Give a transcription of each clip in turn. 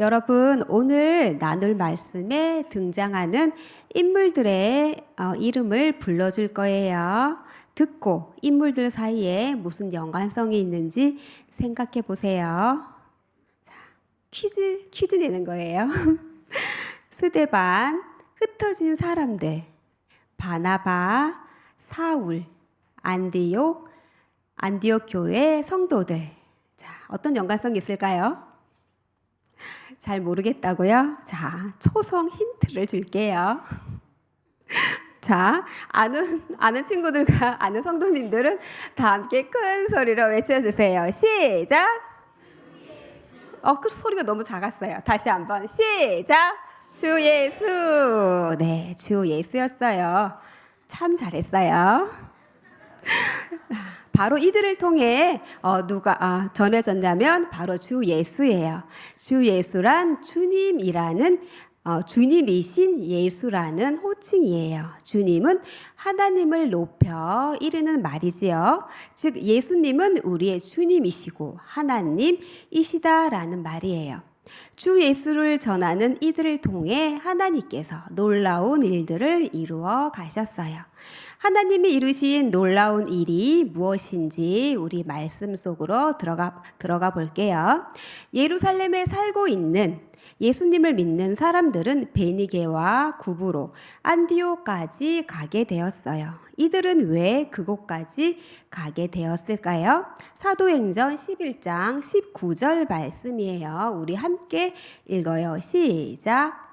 여러분, 오늘 나눌 말씀에 등장하는 인물들의 이름을 불러줄 거예요. 듣고 인물들 사이에 무슨 연관성이 있는지 생각해 보세요. 자, 퀴즈 내는 거예요. 스데반, 흩어진 사람들, 바나바, 사울, 안디옥 교회 성도들. 자, 어떤 연관성이 있을까요? 잘 모르겠다고요? 자, 초성 힌트를 줄게요. 자, 아는 친구들과 아는 성도님들은 다 함께 큰 소리로 외쳐주세요. 시작! 그 소리가 너무 작았어요. 다시 한번 시작! 주 예수! 네, 주 예수였어요. 참 잘했어요. 바로 이들을 통해 누가 전해졌냐면 바로 주 예수예요. 주 예수란 주님이라는 주님이신 예수라는 호칭이에요. 주님은 하나님을 높여 이르는 말이지요. 즉 예수님은 우리의 주님이시고 하나님이시다라는 말이에요. 주 예수를 전하는 이들을 통해 하나님께서 놀라운 일들을 이루어 가셨어요. 하나님이 이루신 놀라운 일이 무엇인지 우리 말씀 속으로 들어가 볼게요. 예루살렘에 살고 있는 예수님을 믿는 사람들은 베니게와 구브로, 안디옥까지 가게 되었어요. 이들은 왜 그곳까지 가게 되었을까요? 사도행전 11장 19절 말씀이에요. 우리 함께 읽어요. 시작.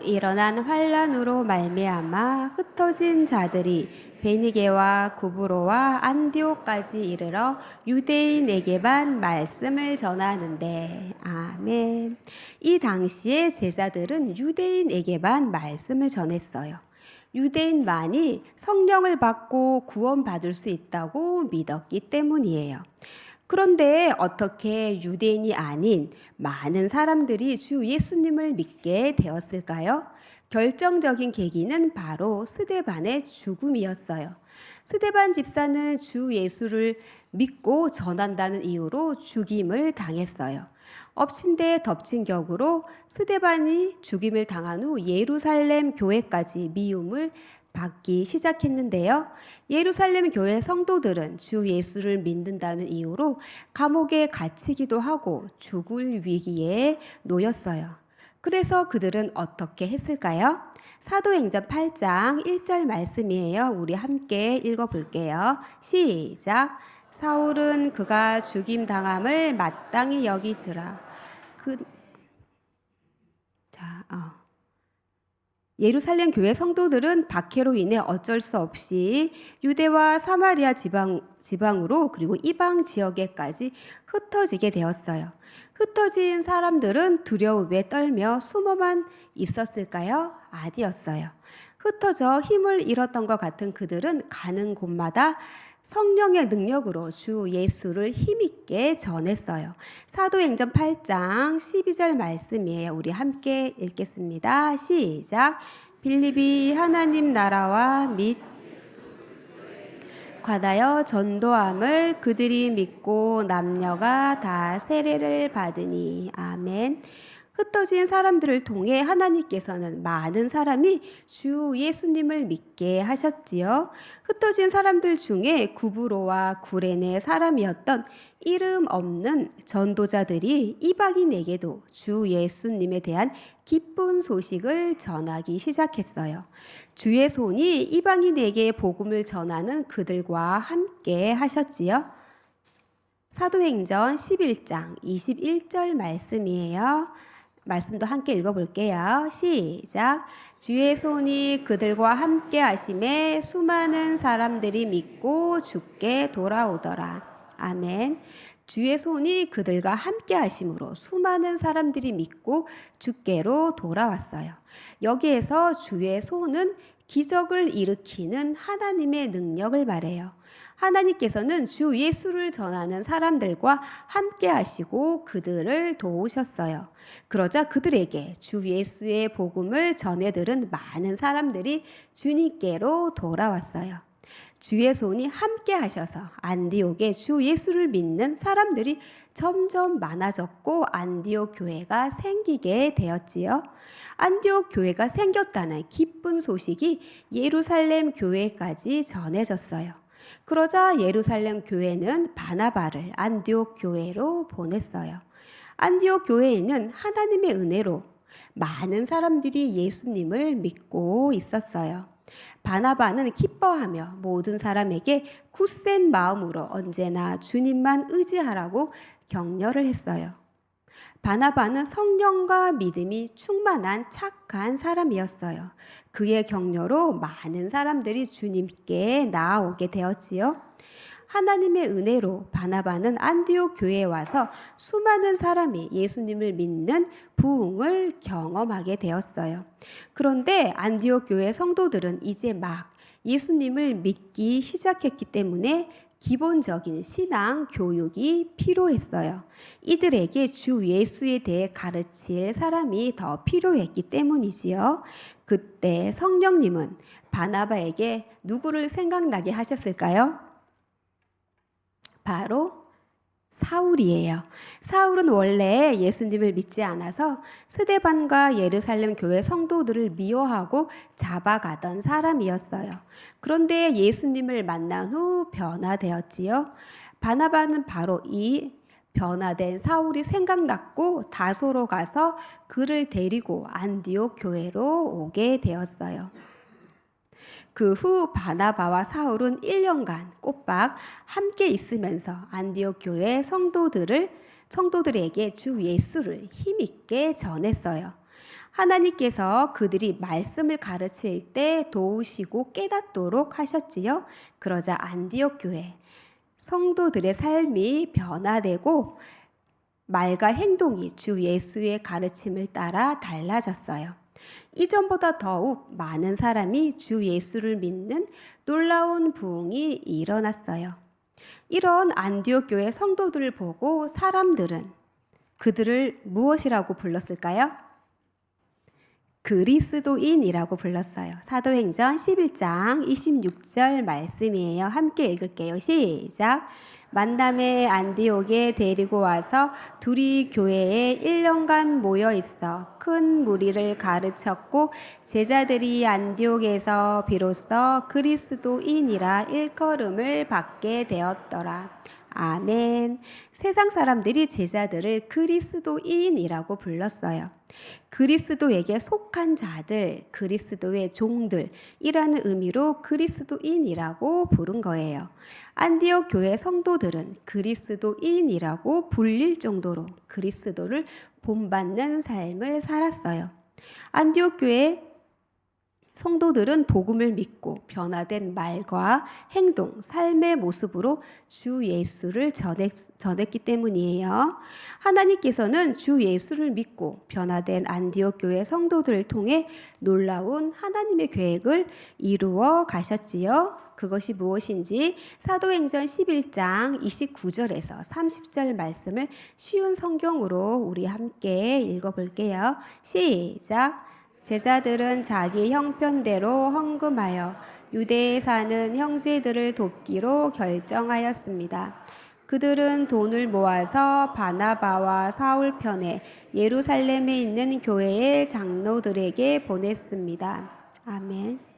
일어난 환란으로 말미암아 흩어진 자들이 베니게와 구브로와 안디옥까지 이르러 유대인에게만 말씀을 전하는데 아멘. 이 당시에 제자들은 유대인에게만 말씀을 전했어요. 유대인만이 성령을 받고 구원받을 수 있다고 믿었기 때문이에요. 그런데 어떻게 유대인이 아닌 많은 사람들이 주 예수님을 믿게 되었을까요? 결정적인 계기는 바로 스데반의 죽음이었어요. 스데반 집사는 주 예수를 믿고 전한다는 이유로 죽임을 당했어요. 엎친 데 덮친 격으로 스데반이 죽임을 당한 후 예루살렘 교회까지 미움을 받기 시작했는데요. 예루살렘 교회 성도들은 주 예수를 믿는다는 이유로 감옥에 갇히기도 하고 죽을 위기에 놓였어요. 그래서 그들은 어떻게 했을까요? 사도행전 8장 1절 말씀이에요. 우리 함께 읽어볼게요. 시작. 사울은 그가 죽임당함을 마땅히 여기더라. 예루살렘 교회 성도들은 박해로 인해 어쩔 수 없이 유대와 사마리아 지방으로 그리고 이방 지역에까지 흩어지게 되었어요. 흩어진 사람들은 두려움에 떨며 숨어만 있었을까요? 아니었어요. 흩어져 힘을 잃었던 것 같은 그들은 가는 곳마다 성령의 능력으로 주 예수를 힘있게 전했어요. 사도행전 8장 12절 말씀이에요. 우리 함께 읽겠습니다. 시작. 빌립이 하나님 나라와 및 관하여 전도함을 그들이 믿고 남녀가 다 세례를 받으니 아멘. 흩어진 사람들을 통해 하나님께서는 많은 사람이 주 예수님을 믿게 하셨지요. 흩어진 사람들 중에 구브로와 구레네 사람이었던 이름 없는 전도자들이 이방인에게도 주 예수님에 대한 기쁜 소식을 전하기 시작했어요. 주의 손이 이방인에게 복음을 전하는 그들과 함께 하셨지요. 사도행전 11장 21절 말씀이에요. 말씀도 함께 읽어볼게요. 시작. 주의 손이 그들과 함께 하심에 수많은 사람들이 믿고 주께 돌아오더라. 아멘. 주의 손이 그들과 함께 하심으로 수많은 사람들이 믿고 주께로 돌아왔어요. 여기에서 주의 손은 기적을 일으키는 하나님의 능력을 말해요. 하나님께서는 주 예수를 전하는 사람들과 함께 하시고 그들을 도우셨어요. 그러자 그들에게 주 예수의 복음을 전해 들은 많은 사람들이 주님께로 돌아왔어요. 주의 손이 함께 하셔서 안디옥에 주 예수를 믿는 사람들이 점점 많아졌고 안디옥 교회가 생기게 되었지요. 안디옥 교회가 생겼다는 기쁜 소식이 예루살렘 교회까지 전해졌어요. 그러자 예루살렘 교회는 바나바를 안디옥 교회로 보냈어요. 안디옥 교회에는 하나님의 은혜로 많은 사람들이 예수님을 믿고 있었어요. 바나바는 기뻐하며 모든 사람에게 굳센 마음으로 언제나 주님만 의지하라고 격려를 했어요. 바나바는 성령과 믿음이 충만한 착한 사람이었어요. 그의 격려로 많은 사람들이 주님께 나아오게 되었지요. 하나님의 은혜로 바나바는 안디옥 교회에 와서 수많은 사람이 예수님을 믿는 부흥을 경험하게 되었어요. 그런데 안디옥 교회 성도들은 이제 막 예수님을 믿기 시작했기 때문에 기본적인 신앙 교육이 필요했어요. 이들에게 주 예수에 대해 가르칠 사람이 더 필요했기 때문이지요. 그때 성령님은 바나바에게 누구를 생각나게 하셨을까요? 바로 사울이에요. 사울은 원래 예수님을 믿지 않아서 스데반과 예루살렘 교회 성도들을 미워하고 잡아가던 사람이었어요. 그런데 예수님을 만난 후 변화되었지요. 바나바는 바로 이 변화된 사울이 생각났고 다소로 가서 그를 데리고 안디옥 교회로 오게 되었어요. 그 후 바나바와 사울은 1년간 꼬박 함께 있으면서 안디옥 교회 성도들에게 주 예수를 힘있게 전했어요. 하나님께서 그들이 말씀을 가르칠 때 도우시고 깨닫도록 하셨지요. 그러자 안디옥 교회 성도들의 삶이 변화되고 말과 행동이 주 예수의 가르침을 따라 달라졌어요. 이전보다 더욱 많은 사람이 주 예수를 믿는 놀라운 부흥이 일어났어요. 이런 안디옥 교회 성도들을 보고 사람들은 그들을 무엇이라고 불렀을까요? 그리스도인이라고 불렀어요. 사도행전 11장 26절 말씀이에요. 함께 읽을게요. 시작. 만남의 안디옥에 데리고 와서 둘이 교회에 1년간 모여 있어 큰 무리를 가르쳤고 제자들이 안디옥에서 비로소 그리스도인이라 일컬음을 받게 되었더라. 아멘. 세상 사람들이 제자들을 그리스도인이라고 불렀어요. 그리스도에게 속한 자들, 그리스도의 종들이라는 의미로 그리스도인이라고 부른 거예요. 안디옥 교회 성도들은 그리스도인이라고 불릴 정도로 그리스도를 본받는 삶을 살았어요. 안디옥 교회 성도들은 복음을 믿고 변화된 말과 행동, 삶의 모습으로 주 예수를 전했기 때문이에요. 하나님께서는 주 예수를 믿고 변화된 안디옥 교회 성도들을 통해 놀라운 하나님의 계획을 이루어 가셨지요. 그것이 무엇인지 사도행전 11장 29절에서 30절 말씀을 쉬운 성경으로 우리 함께 읽어볼게요. 시작. 제자들은 자기 형편대로 헌금하여 유대에 사는 형제들을 돕기로 결정하였습니다. 그들은 돈을 모아서 바나바와 사울 편에 예루살렘에 있는 교회의 장로들에게 보냈습니다. 아멘.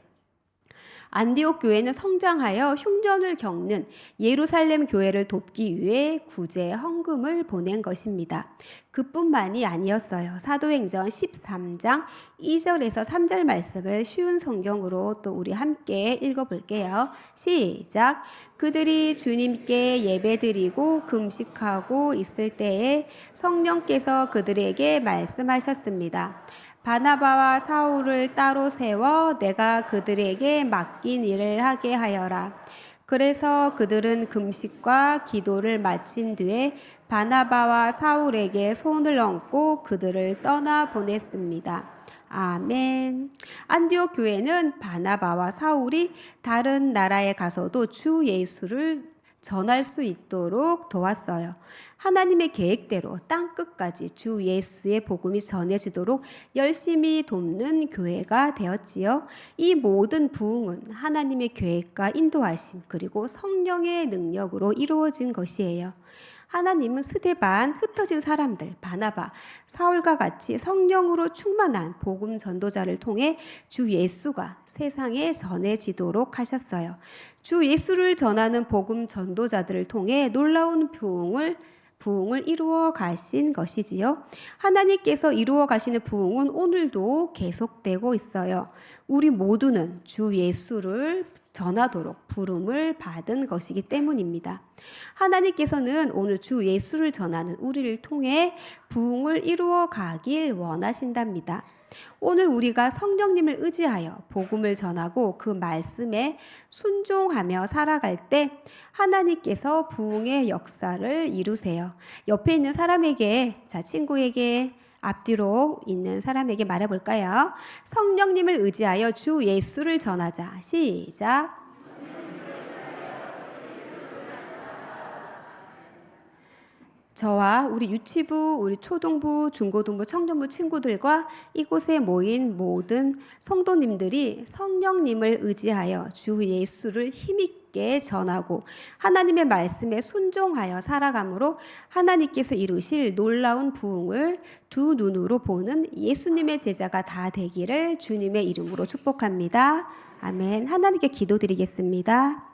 안디옥 교회는 성장하여 흉년을 겪는 예루살렘 교회를 돕기 위해 구제 헌금을 보낸 것입니다. 그뿐만이 아니었어요. 사도행전 13장 2절에서 3절 말씀을 쉬운 성경으로 또 우리 함께 읽어볼게요. 시작. 그들이 주님께 예배드리고 금식하고 있을 때에 성령께서 그들에게 말씀하셨습니다. 바나바와 사울을 따로 세워 내가 그들에게 맡긴 일을 하게 하여라. 그래서 그들은 금식과 기도를 마친 뒤에 바나바와 사울에게 손을 얹고 그들을 떠나 보냈습니다. 아멘. 안디옥 교회는 바나바와 사울이 다른 나라에 가서도 주 예수를 전할 수 있도록 도왔어요. 하나님의 계획대로 땅 끝까지 주 예수의 복음이 전해지도록 열심히 돕는 교회가 되었지요. 이 모든 부흥은 하나님의 계획과 인도하심 그리고 성령의 능력으로 이루어진 것이에요. 하나님은 스데반, 흩어진 사람들, 바나바, 사울과 같이 성령으로 충만한 복음 전도자를 통해 주 예수가 세상에 전해지도록 하셨어요. 주 예수를 전하는 복음 전도자들을 통해 놀라운 부흥을 이루어 가신 것이지요. 하나님께서 이루어 가시는 부흥은 오늘도 계속되고 있어요. 우리 모두는 주 예수를 전하도록 부름을 받은 것이기 때문입니다. 하나님께서는 오늘 주 예수를 전하는 우리를 통해 부흥을 이루어 가길 원하신답니다. 오늘 우리가 성령님을 의지하여 복음을 전하고 그 말씀에 순종하며 살아갈 때 하나님께서 부흥의 역사를 이루세요. 옆에 있는 사람에게, 친구에게, 앞뒤로 있는 사람에게 말해볼까요? 성령님을 의지하여 주 예수를 전하자. 시작. 저와 우리 유치부, 우리 초동부, 중고등부, 청년부 친구들과 이곳에 모인 모든 성도님들이 성령님을 의지하여 주 예수를 힘있게 전하고 하나님의 말씀에 순종하여 살아감으로 하나님께서 이루실 놀라운 부흥을 두 눈으로 보는 예수님의 제자가 다 되기를 주님의 이름으로 축복합니다. 아멘. 하나님께 기도드리겠습니다.